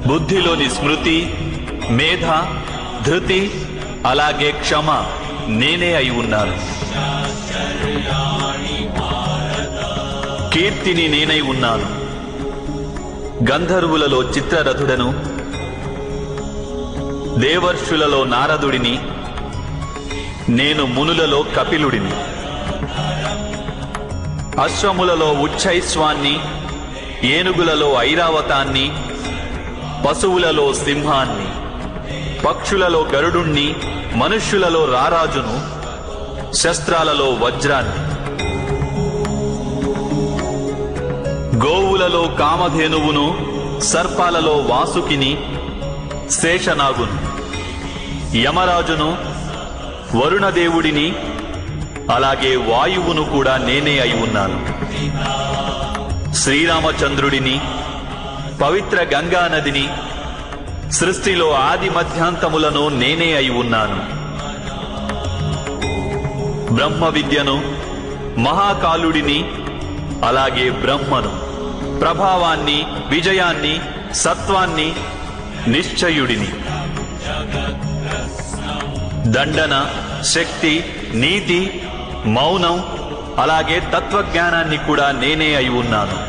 బుద్ధిలోని స్మృతి, మేధ, ధృతి, అలాగే క్షమ నేనే అయి ఉన్నాను. కీర్తిని నేనై ఉన్నాను. గంధర్వులలో చిత్రరథుడను, దేవర్షులలో నారదుడిని, నేను మునులలో కపిలుడిని. అశ్వములలో ఉచ్చైశ్వాన్ని, ఏనుగులలో ఐరావతాన్ని, పశువులలో సింహాన్ని, పక్షులలో గరుడుణ్ణి, మనుష్యులలో రారాజును, శస్త్రాలలో వజ్రాన్ని. గోవులలో కామధేనువును, సర్పాలలో వాసుకిని, శేషనాగును. యమరాజును, వరుణదేవుడిని, అలాగే వాయువును కూడా నేనే అయి ఉన్నాను. శ్రీరామచంద్రుడిని, పవిత్ర గంగా నదిని, సృష్టిలో ఆది మధ్యాంతములను నేనే అయి ఉన్నాను. బ్రహ్మ విద్యను, మహాకాలుడిని, అలాగే బ్రహ్మను, ప్రభావాన్ని, విజయాన్ని, సత్వాన్ని, నిశ్చయుడిని. దండన, శక్తి, నీతి, మౌనం, అలాగే తత్వజ్ఞానాన్ని కూడా నేనే అయి ఉన్నాను.